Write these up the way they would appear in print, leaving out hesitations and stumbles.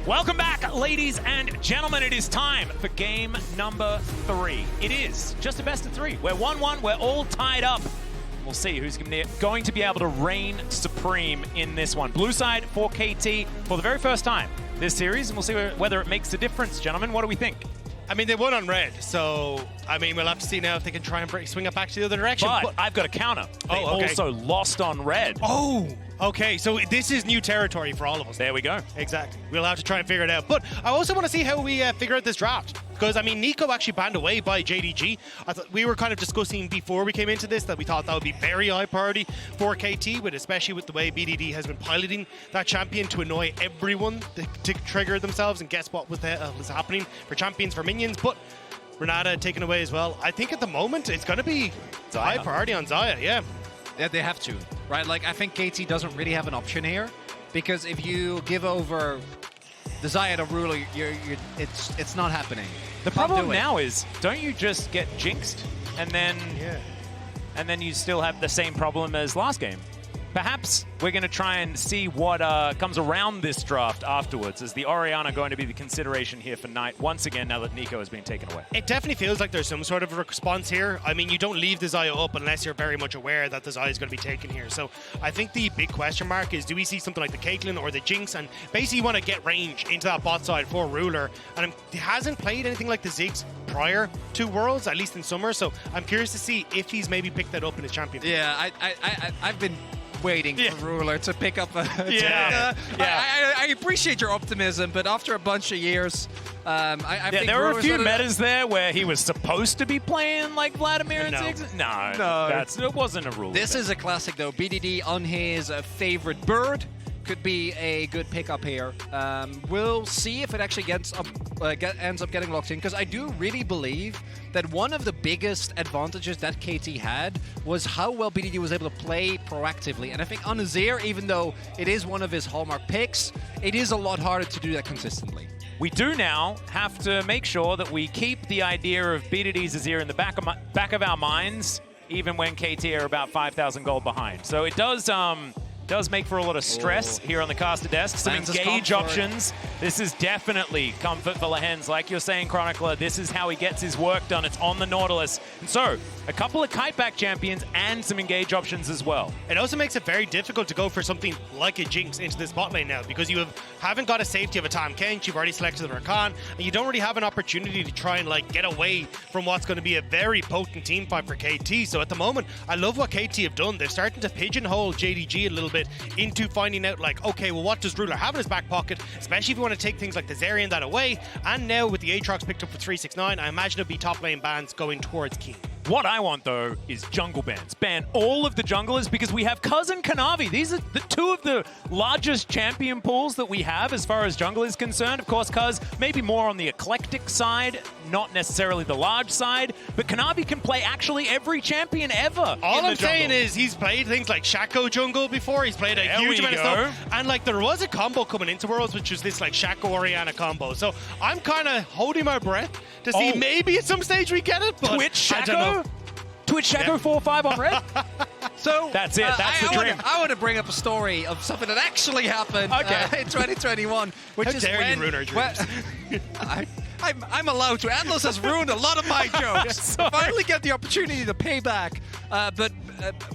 Welcome back, ladies and gentlemen. It is time for game number 3. It is just a best of 3. We're 1-1. We're all tied up. We'll see who's going to be able to reign supreme in this one. Blue side for KT for the very first time this series, and we'll see whether it makes a difference. Gentlemen, what do we think? I mean, they won on red, so, I mean, we'll have to see now if they can try and swing it back to the other direction. But I've got a counter. They also lost on red. Oh, okay, so this is new territory for all of us. There we go. Exactly. We'll have to try and figure it out. But I also want to see how we figure out this draft. Because, I mean, Nico actually banned away by JDG. We were kind of discussing before we came into this that we thought that would be very high priority for KT, but especially with the way BDD has been piloting that champion to annoy everyone to trigger themselves and guess what was happening for champions, for minions. But Renata taken away as well. I think at the moment it's going to be high priority on Xayah, yeah. Yeah, they have to, right? Like, I think KT doesn't really have an option here, because if you give over the Xayah to Ruler, it's not happening. The problem now is, don't you just get jinxed, and then you still have the same problem as last game? Perhaps we're going to try and see what comes around this draft afterwards. Is the Orianna going to be the consideration here for Knight once again now that Nico has been taken away? It definitely feels like there's some sort of a response here. I mean, you don't leave the Xayah up unless you're very much aware that the Xayah is going to be taken here. So I think the big question mark is, do we see something like the Caitlyn or the Jinx? And basically you want to get range into that bot side for Ruler. And he hasn't played anything like the Ziggs prior to Worlds, at least in summer. So I'm curious to see if he's maybe picked that up in his champion. Yeah, I've been waiting for Ruler to pick up a I appreciate your optimism, but after a bunch of years, I think there were a Ruler's few metas there where he was supposed to be playing like Vladimir and Ziggs. No, it wasn't a rule. This is a classic though. BDD on his favorite bird could be a good pickup here. We'll see if it actually ends up getting locked in, because I do really believe that one of the biggest advantages that KT had was how well BDD was able to play proactively. And I think on Azir, even though it is one of his hallmark picks, it is a lot harder to do that consistently. We do now have to make sure that we keep the idea of BDD's Azir in the back of our minds, even when KT are about 5,000 gold behind. So it does make for a lot of stress here on the caster desk. Some engage options. This is definitely comfort for Lehends. Like you're saying, Chronicler, this is how he gets his work done. It's on the Nautilus. And so, a couple of kiteback champions and some engage options as well. It also makes it very difficult to go for something like a Jinx into this bot lane now, because you haven't got a safety of a Tahm Kench, you've already selected the Rakan, and you don't really have an opportunity to try and like get away from what's going to be a very potent team fight for KT. So at the moment, I love what KT have done. They're starting to pigeonhole JDG a little bit into finding out, like, okay, well, what does Ruler have in his back pocket, especially if you want to take things like the Zerion that away. And now with the Aatrox picked up for 369, I imagine it'll be top lane bans going towards King. What I want, though, is jungle bans. Ban all of the junglers, because we have Cuzz and Kanavi. These are the two of the largest champion pools that we have as far as jungle is concerned. Of course, Cuzz maybe more on the eclectic side, not necessarily the large side, but Kanavi can play actually every champion ever. All I'm saying is he's played things like Shaco jungle before. He's played a huge amount of stuff. And like there was a combo coming into Worlds, which was this like Shaco Orianna combo. So I'm kind of holding my breath to see maybe at some stage we get it, but Twitch Shaco? I don't know. Twitch Shaco 4-5 on red? So that's it. That's the dream. I want to bring up a story of something that actually happened in 2021, which is when you ruin our dreams. I'm allowed to. Atlas has ruined a lot of my jokes. I finally get the opportunity to pay back. But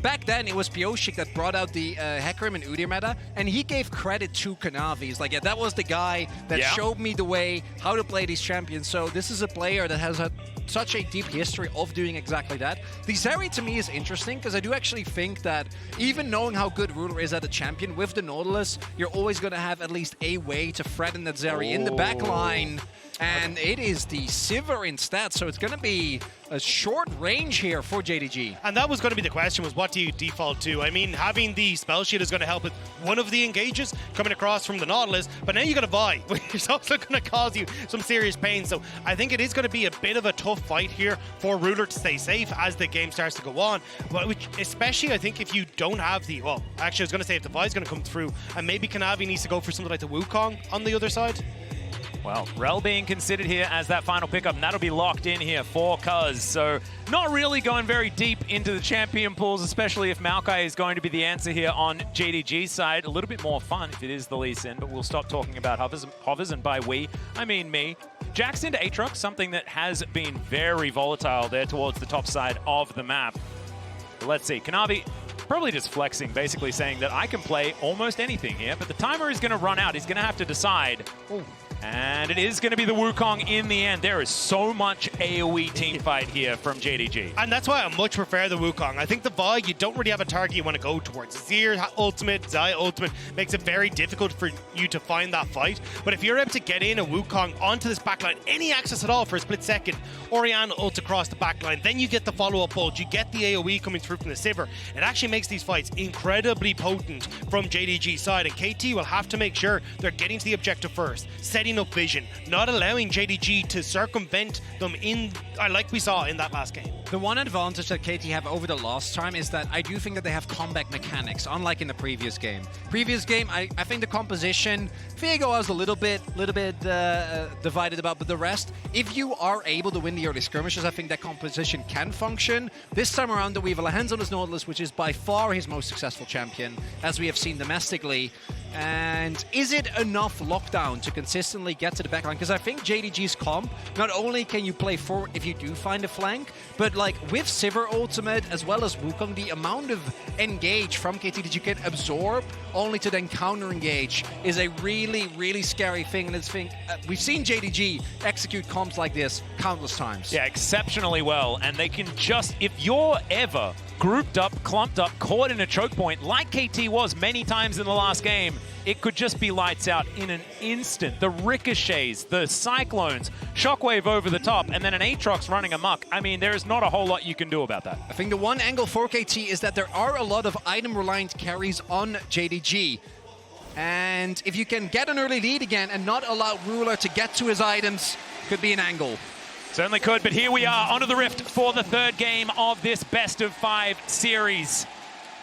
back then, it was Pioshik that brought out the Hecarim and Udyr meta, and he gave credit to Kanavi. He's like, yeah, that was the guy that showed me the way how to play these champions. So this is a player that has had such a deep history of doing exactly that. The Zeri to me is interesting, because I do actually think that even knowing how good Ruler is at a champion, with the Nautilus, you're always going to have at least a way to threaten that Zeri in the back line. And it is the Sivir instead, so it's going to be a short range here for JDG. And that was going to be the question, was what do you default to? I mean, having the spell shield is going to help with one of the engages coming across from the Nautilus, but now you got to buy, which is also going to cause you some serious pain. So I think it is going to be a bit of a tough fight here for Ruler to stay safe as the game starts to go on. But which, especially, I think if you don't have the, well, actually I was going to say if the Vi is going to come through, and maybe Kanavi needs to go for something like the Wukong on the other side. Well, Rell being considered here as that final pickup, and that'll be locked in here for Cuzz. So not really going very deep into the champion pools, especially if Maokai is going to be the answer here on JDG's side. A little bit more fun if it is the Lee Sin, but we'll stop talking about hovers, and by we, I mean me. Jacks into Aatrox, something that has been very volatile there towards the top side of the map. But let's see, Kanavi probably just flexing, basically saying that I can play almost anything here, but the timer is going to run out. He's going to have to decide. Ooh. And it is going to be the Wukong in the end. There is so much AoE teamfight here from JDG. And that's why I much prefer the Wukong. I think the Vi, you don't really have a target you want to go towards. Azir ultimate, Xayah ultimate makes it very difficult for you to find that fight. But if you're able to get in a Wukong onto this backline, any access at all for a split second, Orianna ults across the backline, then you get the follow-up ult, you get the AoE coming through from the Sivir. It actually makes these fights incredibly potent from JDG's side, and KT will have to make sure they're getting to the objective first, setting up vision, not allowing JDG to circumvent them in, like we saw in that last game. The one advantage that KT have over the last time is that I do think that they have comeback mechanics, unlike in the previous game. Previous game, I think the composition, Viego was a little bit divided about, but the rest, if you are able to win the early skirmishes, I think that composition can function. This time around, we have Lehends on his Nautilus, which is by far his most successful champion, as we have seen domestically. And is it enough lockdown to consistently get to the backline? Because I think JDG's comp, not only can you play forward if you do find a flank, but like with Sivir ultimate as well as Wukong, the amount of engage from KT that you can absorb only to then counter engage is a really, really scary thing. And it's we've seen JDG execute comps like this countless times. Yeah, exceptionally well. And they can just, if you're ever grouped up, clumped up, caught in a choke point, like KT was many times in the last game, it could just be lights out in an instant. The ricochets, the cyclones, shockwave over the top, and then an Aatrox running amok. I mean, there is not a whole lot you can do about that. I think the one angle for KT is that there are a lot of item-reliant carries on JDG. And if you can get an early lead again and not allow Ruler to get to his items, could be an angle. Certainly could, but here we are onto the Rift for the third game of this best-of-5 series.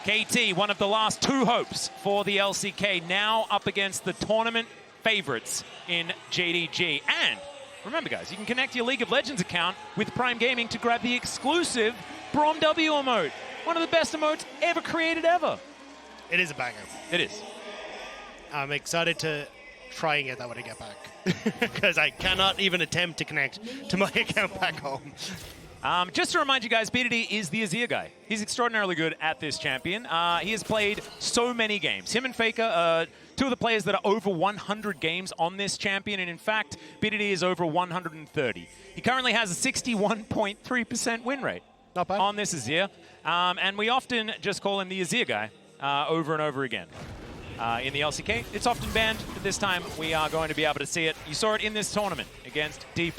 KT, one of the last two hopes for the LCK, now up against the tournament favorites in JDG. And remember, guys, you can connect your League of Legends account with Prime Gaming to grab the exclusive Brom W emote. One of the best emotes ever created ever. It is a banger. It is. I'm excited to try and get that when I get back, because I cannot even attempt to connect to my account back home. Just to remind you guys, BDD is the Azir guy. He's extraordinarily good at this champion. He has played so many games. Him and FLICKR, two of the players that are over 100 games on this champion, and in fact, BDD is over 130. He currently has a 61.3% win rate. Not bad. On this Azir. And we often just call him the Azir guy over and over again. In the LCK, it's often banned, but this time we are going to be able to see it. You saw it in this tournament against D+,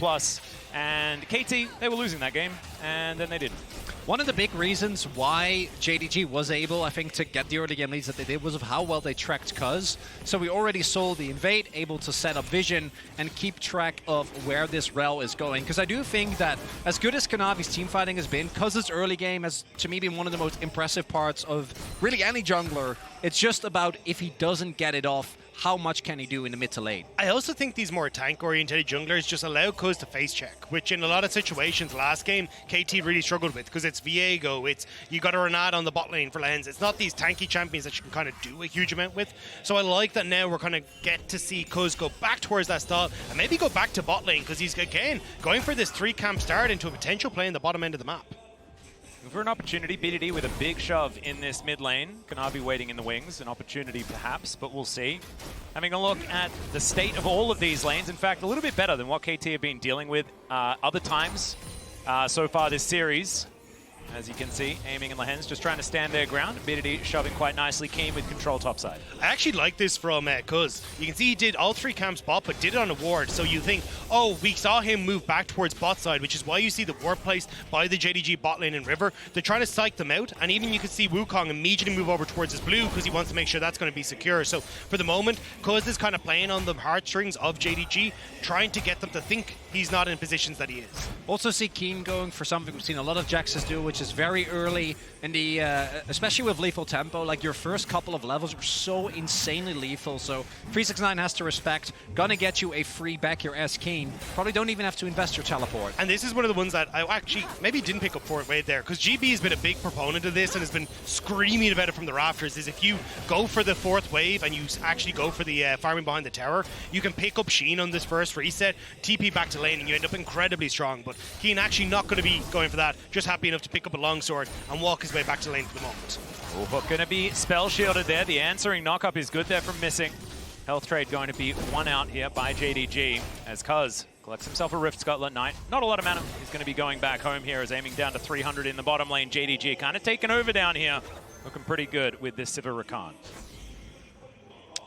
and KT, they were losing that game, and then they didn't. One of the big reasons why JDG was able, I think, to get the early game leads that they did was of how well they tracked Cuzz. So we already saw the invade, able to set up vision and keep track of where this Rell is going. Because I do think that as good as Kanavi's teamfighting has been, Cuzz's early game has, to me, been one of the most impressive parts of really any jungler. It's just about if he doesn't get it off, how much can he do in the mid to late? I also think these more tank-oriented junglers just allow Cuzz to face check, which in a lot of situations last game, KT really struggled with, because it's Viego, it's you got a Renata on the bot lane for Lehends. It's not these tanky champions that you can kind of do a huge amount with. So I like that now we're kind of get to see Cuzz go back towards that style and maybe go back to bot lane, because he's, again, going for this 3-camp start into a potential play in the bottom end of the map. For an opportunity, BDD with a big shove in this mid lane. Kanavi waiting in the wings, an opportunity perhaps, but we'll see. Having a look at the state of all of these lanes, in fact, a little bit better than what KT have been dealing with other times so far this series. As you can see, aiming in Lehends, just trying to stand their ground. BDD shoving quite nicely, keen with control topside. I actually like this from Cuzz. You can see he did all 3 camps bot, but did it on a ward. So you think, oh, we saw him move back towards bot side, which is why you see the ward placed by the JDG bot lane in River. They're trying to psych them out, and even you can see Wukong immediately move over towards his blue because he wants to make sure that's going to be secure. So for the moment, Cuzz is kind of playing on the heartstrings of JDG, trying to get them to think he's not in positions that he is. Also see Keen going for something we've seen a lot of Jaxes do, which is just very early in the, especially with lethal tempo, like your first couple of levels are so insanely lethal. So 369 has to respect. Gonna get you a free back your S Keen. Probably don't even have to invest your teleport. And this is one of the ones that I actually maybe didn't pick up for it right there, because GB has been a big proponent of this and has been screaming about it from the rafters, is if you go for the 4th wave and you actually go for the farming behind the tower, you can pick up Sheen on this first reset, TP back to lane, and you end up incredibly strong. But Keen actually not going to be going for that, just happy enough to pick up a longsword and walk his way back to lane for the moment. Hook going to be spell shielded there. The answering knockup is good there from Missing. Health trade going to be one out here by JDG as Cuzz collects himself a Rift Scutlet Knight. Not a lot of mana. He's going to be going back home here as aiming down to 300 in the bottom lane. JDG kind of taken over down here. Looking pretty good with this Sivir Rakan.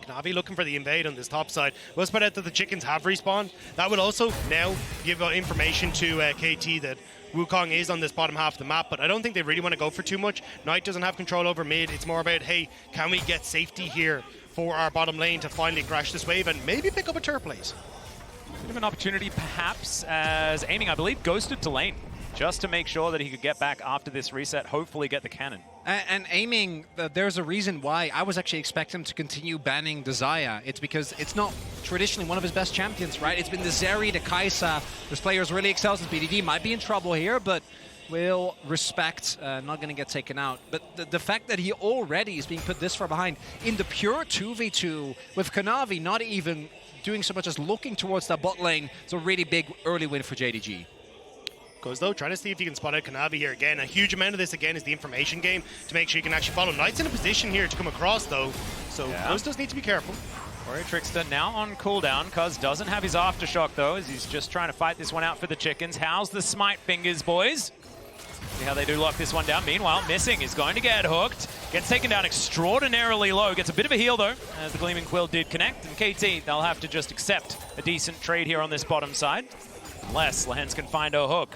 Kanavi looking for the invade on this top side. We'll spot out that the chickens have respawned. That will also now give information to KT that Wukong is on this bottom half of the map, but I don't think they really want to go for too much. Knight doesn't have control over mid. It's more about, hey, can we get safety here for our bottom lane to finally crash this wave and maybe pick up a turret place? Bit of an opportunity perhaps as aiming, I believe, ghosted to lane just to make sure that he could get back after this reset, hopefully get the cannon. And aiming, there's a reason why I was actually expecting him to continue banning the Xayah. It's because it's not traditionally one of his best champions, right? It's been the Zeri, the Kai'Sa. Those players really excel since BDD. Might be in trouble here, but will respect, not going to get taken out. But the fact that he already is being put this far behind in the pure 2v2 with Kanavi not even doing so much as looking towards that bot lane, it's a really big early win for JDG. Cuzz though, trying to see if he can spot out Kanavi here again. A huge amount of this again is the information game to make sure you can actually follow. Knight's in a position here to come across though, so Cuzz does need to be careful. Warrior Trickster now on cooldown. Cuzz doesn't have his aftershock though, as he's just trying to fight this one out for the chickens. How's the smite fingers, boys? See how they do lock this one down. Meanwhile, Missing is going to get hooked. Gets taken down extraordinarily low. Gets a bit of a heal though, as the Gleaming Quill did connect. And KT, they'll have to just accept a decent trade here on this bottom side. Unless Lehends can find a hook.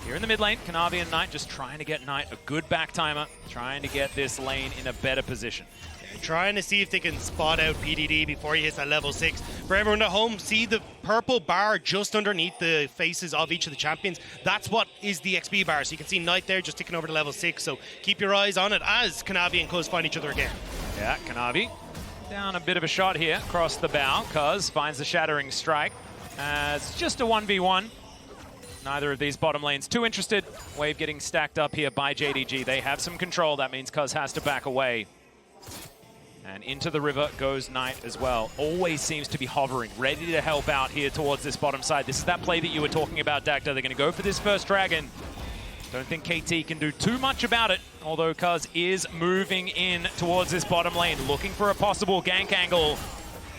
Here in the mid lane, Kanavi and Knight just trying to get Knight a good back timer, trying to get this lane in a better position. Yeah, trying to see if they can spot out PDD before he hits that level 6. For everyone at home, see the purple bar just underneath the faces of each of the champions. That's what is the XP bar. So you can see Knight there just ticking over to level 6. So keep your eyes on it as Kanavi and Cuzz find each other again. Yeah, Kanavi down a bit of a shot here across the bow. Cuzz finds the Shattering Strike. It's just a 1v1. Neither of these bottom lanes too interested. Wave getting stacked up here by JDG. They have some control. That means Cuzz has to back away. And into the river goes Knight as well. Always seems to be hovering, ready to help out here towards this bottom side. This is that play that you were talking about, Dacta. They're going to go for this first dragon. Don't think KT can do too much about it, although Cuzz is moving in towards this bottom lane, looking for a possible gank angle.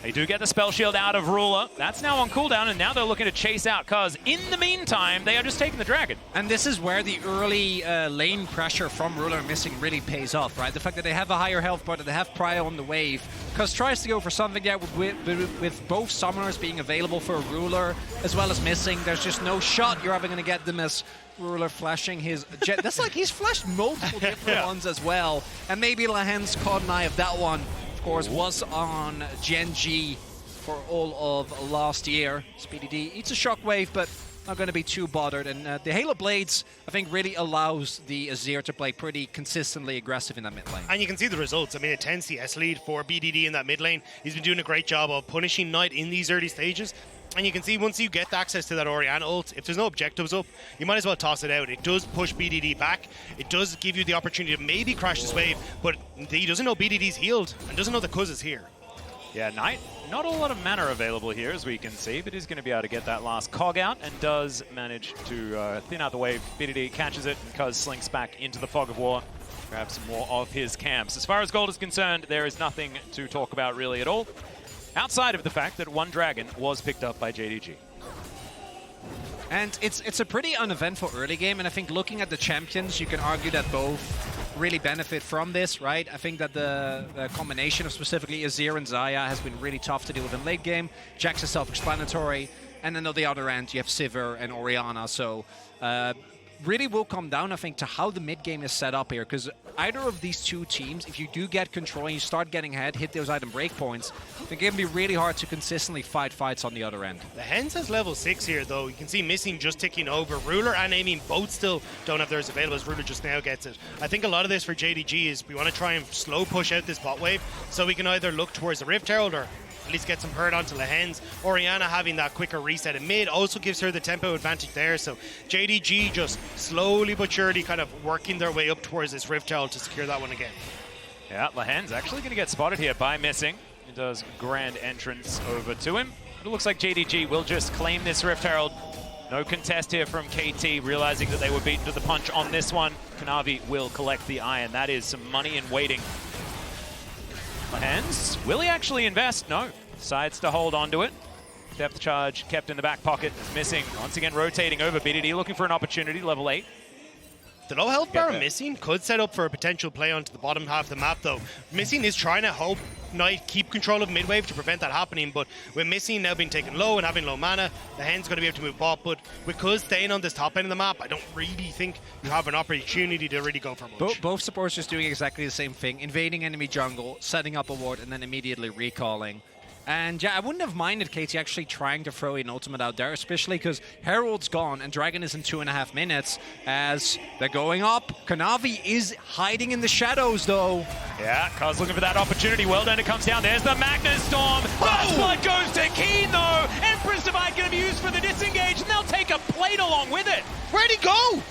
They do get the spell shield out of Ruler. That's now on cooldown, and now they're looking to chase out Cuzz. In the meantime, they are just taking the dragon. And this is where the early lane pressure from Ruler and Missing really pays off, right? The fact that they have a higher health bar, that they have Prio on the wave. Cuzz tries to go for something there with both summoners being available for Ruler as well as Missing. There's just no shot you're ever going to get them as Ruler flashing his jet. That's like he's flashed multiple different ones as well. And maybe Lehends caught an eye of that one. Course, was on Gen G for all of last year. SpeedyD eats a shockwave, but not going to be too bothered. And the Halo Blades, I think, really allows the Azir to play pretty consistently aggressive in that mid lane. And you can see the results. I mean, a 10 CS lead for BDD in that mid lane. He's been doing a great job of punishing Knight in these early stages. And you can see once you get access to that Orianna ult, if there's no objectives up, you might as well toss it out. It does push BDD back. It does give you the opportunity to maybe crash this wave, but he doesn't know BDD's healed and doesn't know that Cuzz is here. Yeah, Knight, not a lot of mana available here, as we can see, but he's going to be able to get that last cog out and does manage to thin out the wave. BDD catches it, and Cuzz slinks back into the fog of war, grabs some more of his camps. As far as gold is concerned, there is nothing to talk about really at all, outside of the fact that one dragon was picked up by JDG. And it's a pretty uneventful early game, and I think looking at the champions, you can argue that both really benefit from this, right? I think that the combination of specifically Azir and Xayah has been really tough to deal with in late game. Jax is self-explanatory, and then on the other end, you have Sivir and Orianna, so really will come down, I think, to how the mid game is set up here, because either of these two teams, if you do get control and you start getting ahead, hit those item breakpoints, I think it can be really hard to consistently fight fights on the other end. Lehends has level 6 here, though. You can see Missing just ticking over. Ruler and Aiming both still don't have theirs available, as Ruler just now gets it. I think a lot of this for JDG is we want to try and slow push out this bot wave, so we can either look towards the Rift Herald or at least get some hurt onto Lehends. Orianna having that quicker reset in mid also gives her the tempo advantage there. So JDG just slowly but surely kind of working their way up towards this Rift Herald to secure that one again. Yeah, Lehends actually going to get spotted here by Missing. He does grand entrance over to him. It looks like JDG will just claim this Rift Herald. No contest here from KT, realizing that they were beaten to the punch on this one. Kanavi will collect the iron. That is some money in waiting. Lehends, will he actually invest? No. Decides to hold on to it. Depth charge kept in the back pocket. Missing. Once again rotating over BDD, looking for an opportunity, level 8. The low health bar Missing could set up for a potential play onto the bottom half of the map, though. Missing is trying to hope Knight keep control of midwave to prevent that happening, but with Missing now being taken low and having low mana, Lehend's going to be able to move bot, but with Cuzz staying on this top end of the map, I don't really think you have an opportunity to really go for much. Both supports just doing exactly the same thing, invading enemy jungle, setting up a ward, and then immediately recalling. And yeah, I wouldn't have minded KT actually trying to throw an ultimate out there, especially because Herald's gone and Dragon is in 2.5 minutes as they're going up. Kanavi is hiding in the shadows, though. Yeah, Cuzz looking for that opportunity. Well done, it comes down. There's the Magnus Storm. First blood goes to Keen, though. Empress Divide going to be used for the disengage, and they'll take a plate along with it. Where'd he go?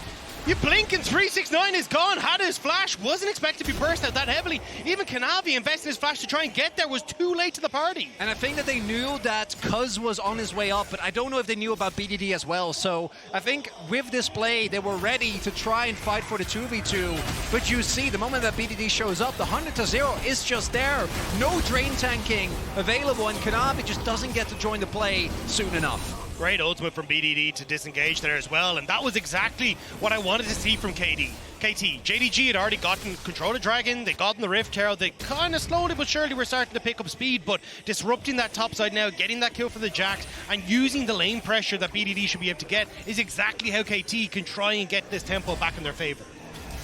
You blink and 369 is gone. Had his flash, wasn't expected to be burst out that heavily. Even Kanavi invested his flash to try and get there, was too late to the party. And I think that they knew that Cuzz was on his way up, but I don't know if they knew about BDD as well. So I think with this play, they were ready to try and fight for the 2v2. But you see, the moment that BDD shows up, the 100-0 is just there. No drain tanking available, and Kanavi just doesn't get to join the play soon enough. Great ultimate from BDD to disengage there as well, and that was exactly what I wanted to see from KT. JDG had already gotten control of Dragon, they gotten the Rift Herald, they kind of slowly but surely were starting to pick up speed, but disrupting that top side now, getting that kill for the Jax, and using the lane pressure that BDD should be able to get is exactly how KT can try and get this tempo back in their favor.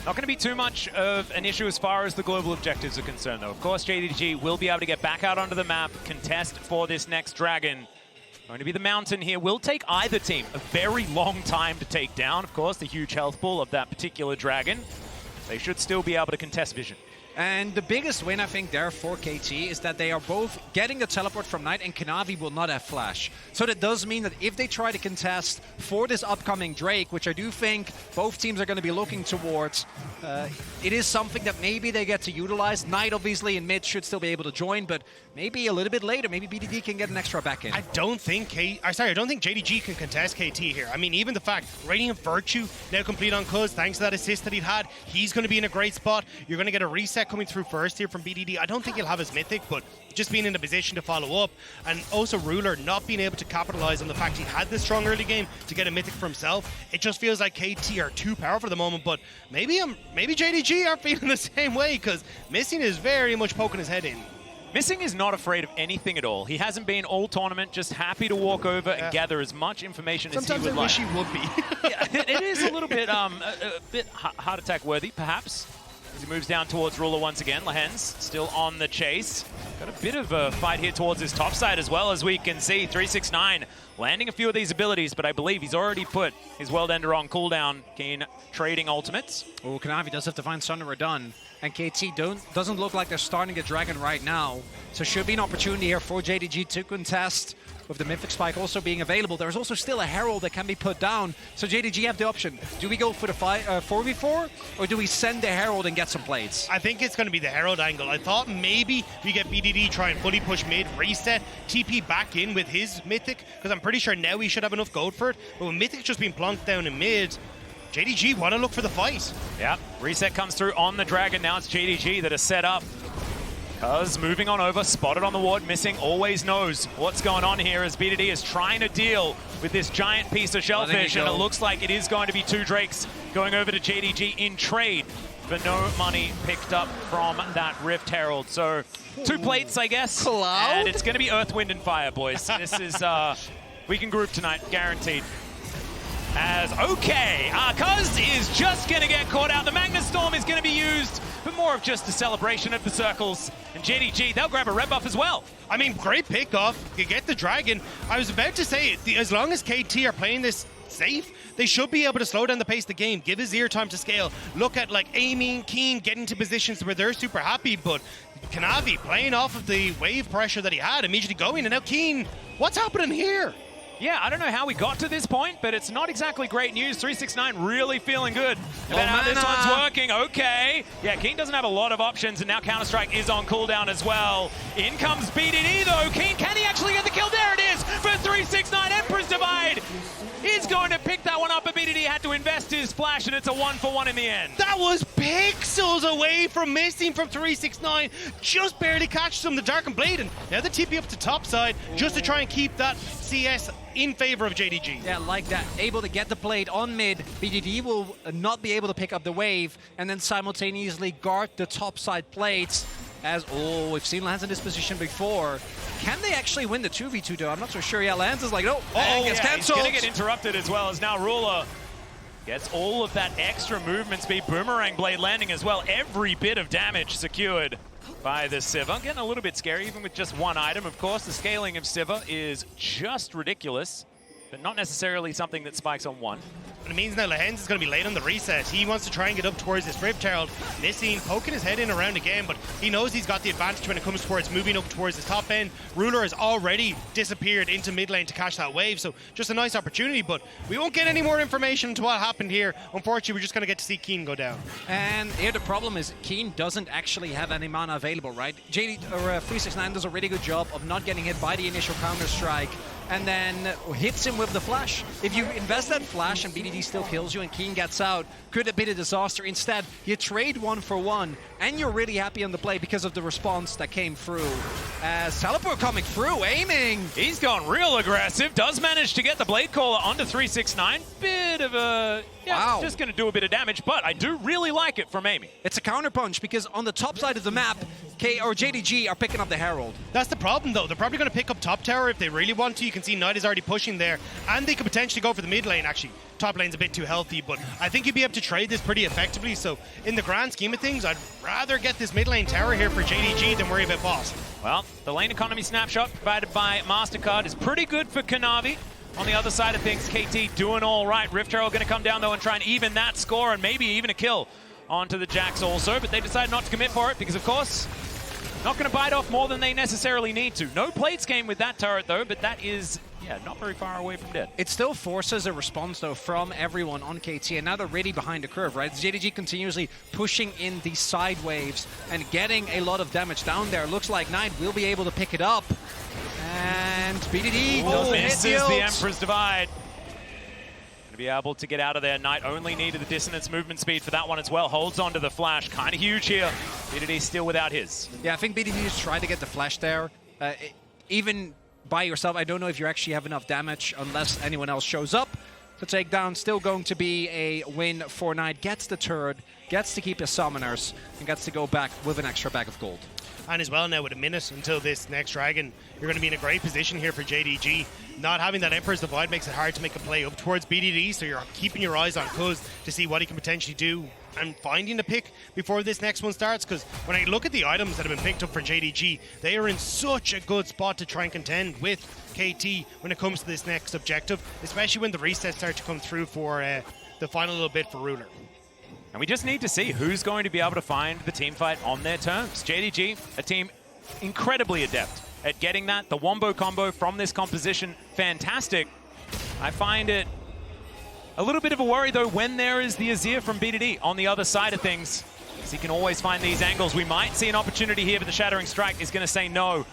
Not going to be too much of an issue as far as the global objectives are concerned, though. Of course, JDG will be able to get back out onto the map, contest for this next Dragon. Going to be the Mountain here. Will take either team a very long time to take down. Of course, the huge health pool of that particular Dragon. They should still be able to contest Vision. And the biggest win, I think, there for KT is that they are both getting the teleport from Knight, and Kanavi will not have flash. So that does mean that if they try to contest for this upcoming Drake, which I do think both teams are going to be looking towards, it is something that maybe they get to utilize. Knight, obviously, in mid should still be able to join, but maybe a little bit later, maybe BDD can get an extra back in. I don't think JDG can contest KT here. I mean, even the fact Radiant Virtue now complete on Cuzz, thanks to that assist that he'd had, he's going to be in a great spot. You're going to get a reset coming through first here from BDD. I don't think he'll have his Mythic, but just being in a position to follow up, and also Ruler not being able to capitalize on the fact he had this strong early game to get a Mythic for himself. It just feels like KT are too powerful at the moment, but maybe JDG are feeling the same way, because Missing is very much poking his head in. Missing is not afraid of anything at all. He hasn't been all tournament, just happy to walk over and gather as much information as he would like. Sometimes I wish he would be. Yeah, it is a little bit a bit heart attack worthy, perhaps. As he moves down towards Ruler once again. Lehends still on the chase. Got a bit of a fight here towards his top side as well, as we can see. 369 landing a few of these abilities, but I believe he's already put his World Ender on cooldown. Keen trading ultimates. Oh, Kanavi does have to find Sunderer done. And KT doesn't look like they're starting a Dragon right now. So should be an opportunity here for JDG to contest. With the Mythic Spike also being available, there's also still a Herald that can be put down. So JDG have the option. Do we go for the 4v4, or do we send the Herald and get some plates? I think it's going to be the Herald angle. I thought maybe we get BDD try and fully push mid, reset, TP back in with his Mythic, because I'm pretty sure now he should have enough gold for it. But with Mythic just being plonked down in mid, JDG want to look for the fight. Yeah, reset comes through on the Dragon. Now it's JDG that is set up. Cuzz moving on over, spotted on the ward, Missing, always knows what's going on here as BDD is trying to deal with this giant piece of shellfish, and it looks like it is going to be 2 Drakes going over to JDG in trade for no money picked up from that Rift Herald. So 2 plates, I guess, and it's going to be Earth, Wind, and Fire, boys. This is, we can group tonight, guaranteed. As, okay, Cuzz is just going to get caught out. The Magnus Storm is going to be used, but more of just a celebration of the circles. And JDG, they'll grab a red buff as well. I mean, great pickoff. You get the dragon. I was about to say, as long as KT are playing this safe, they should be able to slow down the pace of the game, give Azir time to scale, look at like aiming, Keen, getting to positions where they're super happy, but Kanavi playing off of the wave pressure that he had, immediately going, and now Keen, what's happening here? Yeah, I don't know how we got to this point, but it's not exactly great news. 369 really feeling good about how this one's working. Okay. Yeah, Keen doesn't have a lot of options, and now Counter-Strike is on cooldown as well. In comes BDD, though. Keen, can he actually get the kill? There it is for 369. Emperor's Divide is going to pick that one up, but BDD had to invest his splash, and it's a 1-for-1 in the end. That was pixels away from missing from 369. Just barely catches him, the Darkened Blade, and now the TP up to top side just to try and keep that CS in favor of JDG. Yeah, like that. Able to get the blade on mid. BDD will not be able to pick up the wave and then simultaneously guard the top side plates. As, oh, we've seen Lehends in this position before. Can they actually win the 2v2 though? I'm not so sure. Yeah, Lehends is like, oh, gets cancelled. He's going to get interrupted as well, as now Ruler gets all of that extra movement speed. Boomerang Blade landing as well. Every bit of damage secured by the Sivir. Getting a little bit scary, even with just one item. Of course, the scaling of Sivir is just ridiculous, but not necessarily something that spikes on one. But it means now Lehends is going to be late on the reset. He wants to try and get up towards this Rift Herald. Missing, poking his head in around again, but he knows he's got the advantage when it comes towards moving up towards his top end. Ruler has already disappeared into mid lane to catch that wave, so just a nice opportunity, but we won't get any more information into what happened here. Unfortunately, we're just going to get to see Keen go down. And here the problem is Keen doesn't actually have any mana available, right? 369 does a really good job of not getting hit by the initial Counter-Strike, and then hits him with the flash. If you invest that flash and BDD still kills you and Keen gets out, could have been a disaster. Instead, you trade 1-for-1, and you're really happy on the play because of the response that came through. As Teleport coming through, aiming. He's gone real aggressive, does manage to get the Blade Caller onto 369. Bit of a, yeah, just gonna do a bit of damage, but I do really like it from aiming. It's a counter punch because on the top side of the map, JDG are picking up the Herald. That's the problem though, they're probably going to pick up top tower if they really want to. You can see Knight is already pushing there, and they could potentially go for the mid lane actually. Top lane's a bit too healthy, but I think you'd be able to trade this pretty effectively, so in the grand scheme of things, I'd rather get this mid lane tower here for JDG than worry about boss. Well, the lane economy snapshot provided by MasterCard is pretty good for Kanavi. On the other side of things, KT doing all right. Rift Herald going to come down though and try and even that score, and maybe even a kill onto the Jax also, but they decided not to commit for it because, of course, not going to bite off more than they necessarily need to. No plates game with that turret though, but that is, yeah, not very far away from dead. It still forces a response though from everyone on KT, and now they're really behind the curve, right? JDG continuously pushing in these side waves and getting a lot of damage down there. Looks like Knight will be able to pick it up. And BDD doesn't misses hit the Emperor's Divide. Going to be able to get out of there. Knight only needed the dissonance movement speed for that one as well. Holds on to the flash. Kind of huge here. BDD still without his. Yeah, I think BDD just tried to get the flash there. Even by yourself, I don't know if you actually have enough damage unless anyone else shows up to take down. Still going to be a win for Knight. Gets the turret, gets to keep his summoners, and gets to go back with an extra bag of gold. And as well now with a minute until this next dragon, you're going to be in a great position here for JDG. Not having that Emperor's Divide makes it hard to make a play up towards BDD, so you're keeping your eyes on Cuzz to see what he can potentially do and finding the pick before this next one starts, because when I look at the items that have been picked up for JDG, they are in such a good spot to try and contend with KT when it comes to this next objective, especially when the resets start to come through for the final little bit for Ruler. And we just need to see who's going to be able to find the team fight on their terms. JDG, a team incredibly adept at getting that. The wombo combo from this composition, fantastic. I find it a little bit of a worry, though, when there is the Azir from BDD on the other side of things. Because he can always find these angles. We might see an opportunity here, but the Shattering Strike is going to say no.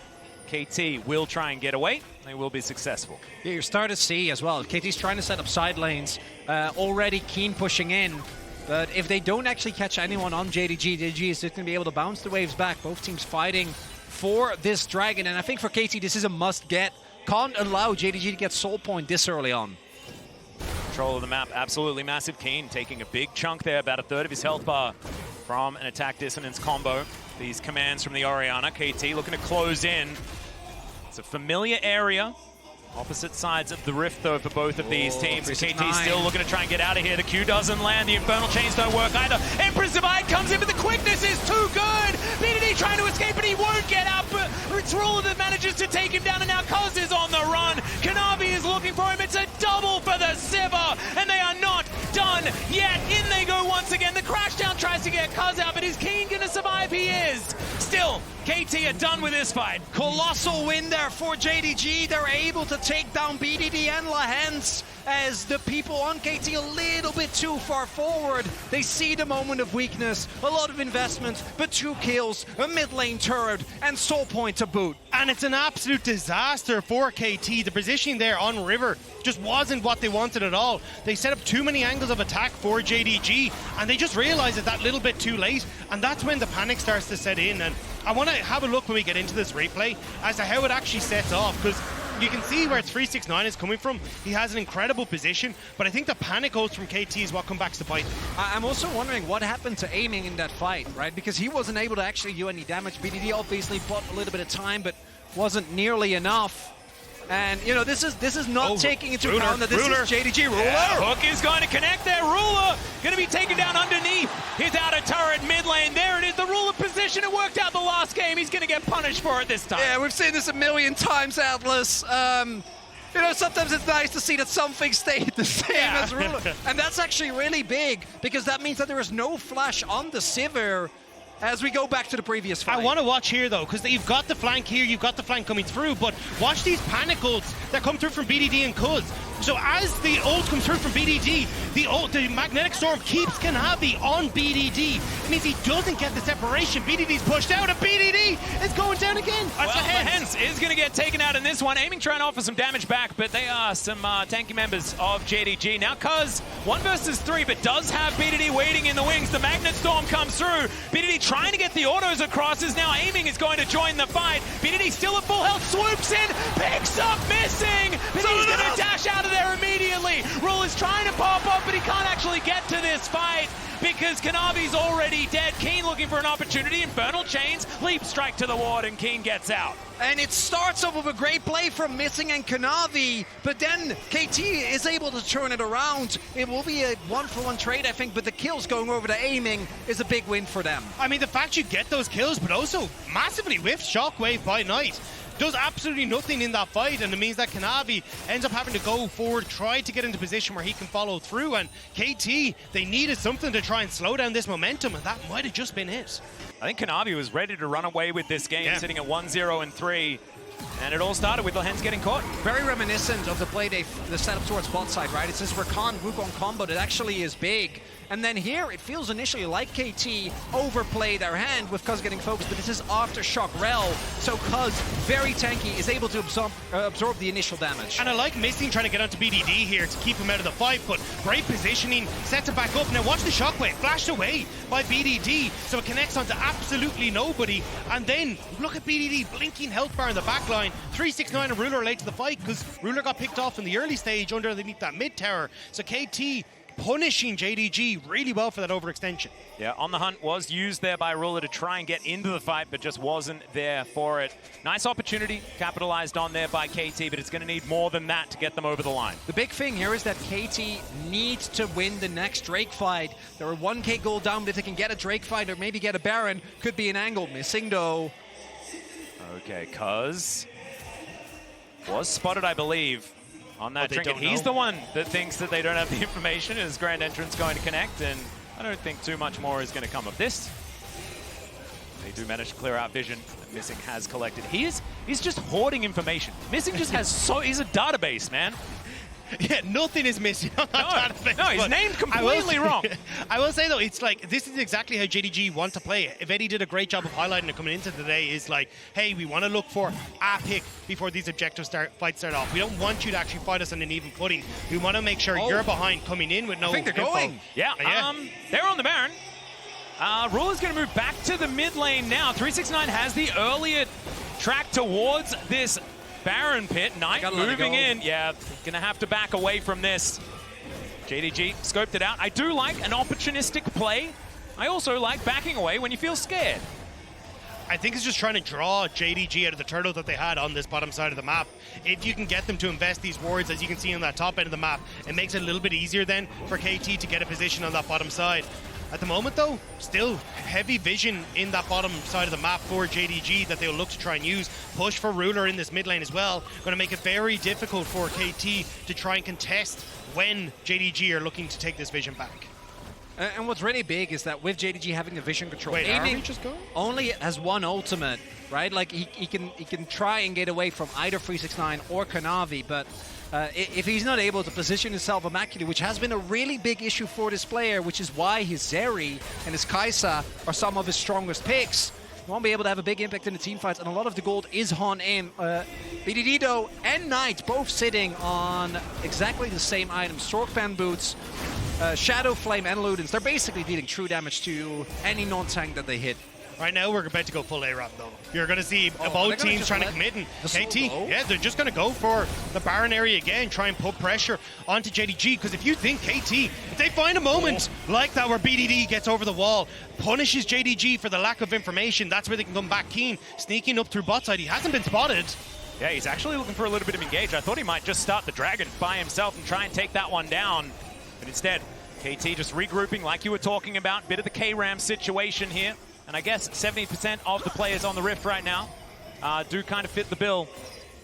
KT will try and get away. They will be successful. Yeah, you're starting to see as well. KT's trying to set up side lanes. Already Keen pushing in. But if they don't actually catch anyone on JDG is just going to be able to bounce the waves back. Both teams fighting for this dragon. And I think for KT, this is a must-get. Can't allow JDG to get soul point this early on. Control of the map, absolutely massive. Keen taking a big chunk there, about a third of his health bar from an attack dissonance combo. These commands from the Orianna. KT looking to close in. It's a familiar area Opposite sides of the rift, though, for both of these teams. KT 369. still looking to try and get out of here. The Q doesn't land. The Infernal Chains don't work either. Empress Divide comes in, but the quickness is too good. BDD trying to escape, but he won't get out. But it's Ruler that manages to take him down, and now Cuzz is on the run. Kanavi is looking for him. It's a double for the Sivir, and they are not done yet. In they go once again. The Crashdown tries to get Cuzz out, but is Keen going to survive? He is. Still, KT are done with this fight. Colossal win there for JDG. They're able to take down BDD and Lehends as the people on KT a little bit too far forward. They see the moment of weakness, a lot of investments, but 2 kills, a mid lane turret, and soul point to boot. And it's an absolute disaster for KT. The positioning there on River just wasn't what they wanted at all. They set up too many angles of attack for JDG, and they just realized it that little bit too late, and that's when the panic starts to set in. And I want to have a look when we get into this replay as to how it actually sets off, because you can see where 369 is coming from. He has an incredible position, but I think the panic goes from KT is what comes back to bite them. I'm also wondering what happened to aiming in that fight, right? Because he wasn't able to actually do any damage. BDD obviously bought a little bit of time, but wasn't nearly enough. And, you know, this is not taking into account that this is JDG Ruler. Yeah, Hook is going to connect there. Ruler going to be taken down underneath his outer turret mid lane. There it is, the Ruler position. It worked out the last game. He's going to get punished for it this time. Yeah, we've seen this a million times, Atlas. You know, sometimes it's nice to see that something stayed the same as Ruler. And that's actually really big, because that means that there is no flash on the Sivir as we go back to the previous fight. I want to watch here, though, because you've got the flank here, you've got the flank coming through, but watch these panic ults that come through from BDD and Cuzz. So as the ult comes through from BDD, the magnetic storm keeps Kanavi on BDD. It means he doesn't get the separation. BDD's pushed out, and BDD is going down again. Well, Lehends is going to get taken out in this one. Aiming trying to offer some damage back, but they are some tanky members of JDG. Now Cuzz, 1 versus 3, but does have BDD waiting in the wings. The magnet storm comes through. BDD trying to get the autos across, is now aiming, is going to join the fight. BDD still at full health, swoops in, picks up, missing, but he's going to dash out of there immediately. Rull is trying to pop up, but he can't actually get to this fight because Kanavi's already dead. Keen looking for an opportunity. Infernal Chains, leap strike to the ward, and Keen gets out. And it starts off with a great play from Missing and Kanavi, but then KT is able to turn it around. It will be a 1-for-1 trade, I think, but the kills going over to aiming is a big win for them. I mean, the fact you get those kills, but also massively whiffed Shockwave by Knight, does absolutely nothing in that fight, and it means that Kanavi ends up having to go forward, try to get into position where he can follow through, and KT, they needed something to try and slow down this momentum, and that might have just been it. I think Kanavi was ready to run away with this game, sitting at 1-0-3. And it all started with Lehends getting caught. Very reminiscent of the play the setup towards bot side, right? It's this Rakan Wukong combo that actually is big. And then here, it feels initially like KT overplayed their hand with Cuzz getting focused, but this is Aftershock Rell. So Cuzz, very tanky, is able to absorb the initial damage. And I like Missing trying to get onto BDD here to keep him out of the fight, but great positioning, sets it back up. Now watch the Shockwave, flashed away by BDD, so it connects onto absolutely nobody. And then, look at BDD, blinking health bar in the back line. 369 and Ruler late to the fight, because Ruler got picked off in the early stage underneath that mid tower. So KT punishing JDG really well for that overextension. Yeah, On the Hunt was used there by Ruler to try and get into the fight, but just wasn't there for it. Nice opportunity capitalized on there by KT, but it's going to need more than that to get them over the line. The big thing here is that KT needs to win the next Drake fight. They're 1k gold down, but if they can get a Drake fight or maybe get a Baron, could be an angle. Missing though. Okay, Cuzz was spotted, I believe, on that trinket. He's know. the one that thinks that they don't have the information. His grand entrance going to connect, and I don't think too much more is going to come of this. They do manage to clear out vision that Missing has collected. He's just hoarding information. Missing just has he's a database, man. Yeah, nothing is missing on that database. No, he's named completely wrong. I will say, though, it's like, this is exactly how JDG want to play it. If Eddie did a great job of highlighting it coming into today, is like, hey, we want to look for a pick before these objectives fights start off. We don't want you to actually fight us on an even footing. We want to make sure you're behind coming in with no I think they're info. going. Yeah, they're on the Baron. Ruler's going to move back to the mid lane now. 369 has the earlier track towards this Baron pit. Knight moving in. Yeah, gonna have to back away from this. JDG scoped it out. I do like an opportunistic play. I also like backing away when you feel scared. I think it's just trying to draw JDG out of the turtle that they had on this bottom side of the map. If you can get them to invest these wards, as you can see on that top end of the map, it makes it a little bit easier then for KT to get a position on that bottom side. At the moment though, still heavy vision in that bottom side of the map for JDG that they'll look to try and use. Push for Ruler in this mid lane as well. Going to make it very difficult for KT to try and contest when JDG are looking to take this vision back. And what's really big is that with JDG having the vision control, Wait, aiming are we just going? only has one ultimate, right? Like he can try and get away from either 369 or Kanavi, but if he's not able to position himself immaculately, which has been a really big issue for this player, which is why his Zeri and his Xayah are some of his strongest picks, he won't be able to have a big impact in the team fights, and a lot of the gold is on him. BDD though and Knight both sitting on exactly the same items, Storkpan boots, Shadow Flame and Ludens. They're basically dealing true damage to any non-tank that they hit. Right now, we're about to go full A-Rap, though. You're going to see both teams trying to commit, and KT, yeah, they're just going to go for the Baron area again, try and put pressure onto JDG, because if you think KT, if they find a moment like that where BDD gets over the wall, punishes JDG for the lack of information, that's where they can come back. Keen, sneaking up through bot side, he hasn't been spotted. Yeah, he's actually looking for a little bit of engage. I thought he might just start the Dragon by himself and try and take that one down. But instead, KT just regrouping like you were talking about. Bit of the K-Ram situation here. And I guess 70% of the players on the Rift right now do kind of fit the bill.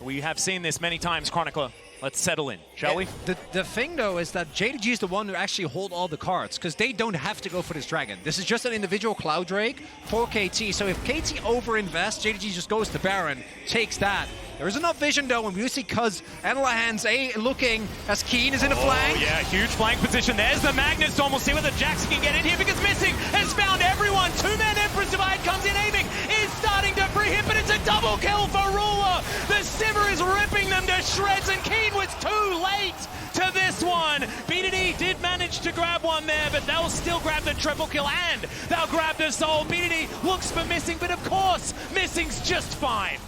We have seen this many times, Chronicler. Let's settle in, shall we? The thing, though, is that JDG is the one who actually hold all the cards, because they don't have to go for this Dragon. This is just an individual Cloud Drake for KT. So if KT over-invests, JDG just goes to Baron, takes that. There is enough vision, though, and we see Cuzz and Lehends looking as Keen is in a flank. Yeah, huge flank position. There's the Magnus Storm. We'll see whether Jax can get in here, because Missing has found everyone. Two-man Empress Divide comes in aiming. Is starting to free him, but it's a double kill for Ruler. The Sivir is ripping them to shreds, and Keen was too late to this one. BDD did manage to grab one there, but they'll still grab the triple kill, and they'll grab the soul. BDD looks for Missing, but of course, Missing's just fine.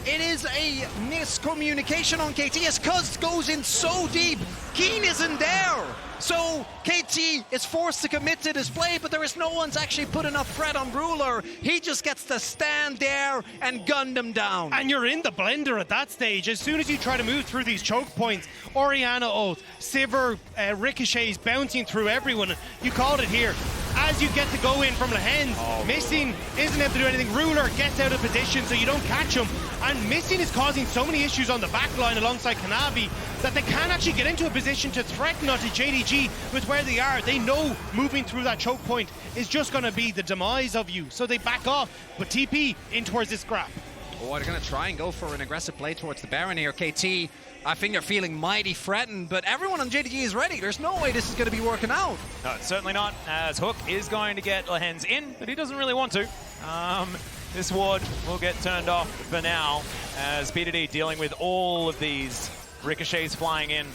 It is a miscommunication on KT as Cuzz goes in so deep. Keen isn't there. So KT is forced to commit to this play, but there is no one's actually put enough threat on Ruler. He just gets to stand there and gun them down. And you're in the blender at that stage. As soon as you try to move through these choke points, Orianna ult, Sivir ricochets bouncing through everyone. You called it here. As you get to go in from Lehends, Missing isn't able to do anything. Ruler gets out of position so you don't catch him. And Missing is causing so many issues on the back line alongside Kanavi that they can't actually get into a position to threaten onto JDG with where they are. They know moving through that choke point is just going to be the demise of you. So they back off, but TP in towards this scrap. Oh, they're going to try and go for an aggressive play towards the Baron here. KT, I think they're feeling mighty threatened, but everyone on JDG is ready. There's no way this is going to be working out. No, certainly not, as Hook is going to get Lehends in, but he doesn't really want to. This ward will get turned off for now, as BDD dealing with all of these ricochets flying in.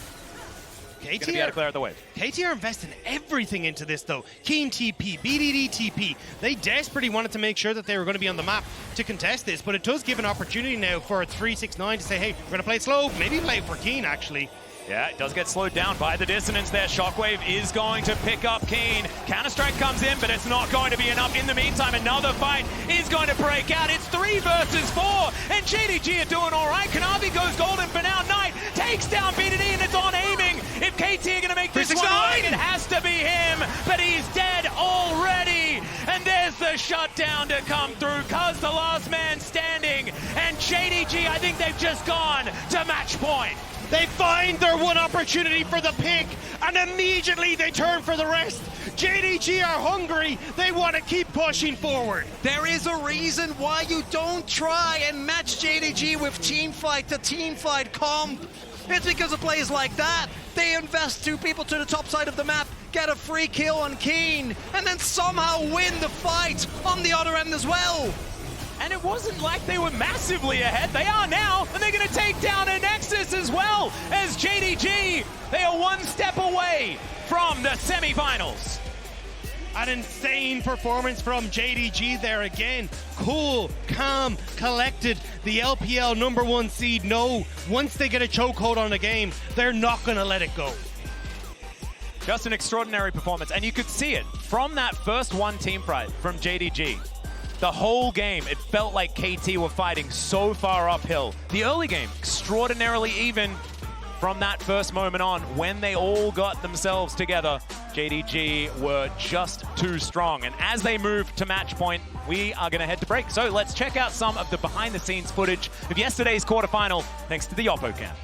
Gonna be able to clear out the way. KT are investing everything into this, though. Keen TP, BDD TP. They desperately wanted to make sure that they were going to be on the map to contest this, but it does give an opportunity now for 369 to say, hey, we're going to play it slow, maybe play it for Keen, actually. Yeah, it does get slowed down by the dissonance there. Shockwave is going to pick up Keen. Counter-Strike comes in, but it's not going to be enough. In the meantime, another fight is going to break out. It's 3 versus 4, and JDG are doing all right. Kanavi goes golden for now. Knight takes down BDD, and it's on aiming. If KT are going to make this one right, it has to be him, but he's dead already. And there's the shutdown to come through. Cuzz, the last man standing, and JDG, I think they've just gone to match point. They find their one opportunity for the pick, and immediately they turn for the rest. JDG are hungry. They want to keep pushing forward. There is a reason why you don't try and match JDG with teamfight to teamfight comp. It's because of plays like that. They invest 2 people to the top side of the map, get a free kill on Keen, and then somehow win the fight on the other end as well. And it wasn't like they were massively ahead. They are now, and they're going to take down a Nexus as well as JDG. They are 1 step away from the semifinals. An insane performance from JDG there again. Cool, calm, collected. The LPL #1 seed know once they get a chokehold on the game, they're not going to let it go. Just an extraordinary performance, and you could see it from that first one team fight from JDG. The whole game, it felt like KT were fighting so far uphill. The early game, extraordinarily even from that first moment on. When they all got themselves together, JDG were just too strong. And as they move to match point, we are going to head to break. So let's check out some of the behind-the-scenes footage of yesterday's quarterfinal, thanks to the Oppo cam.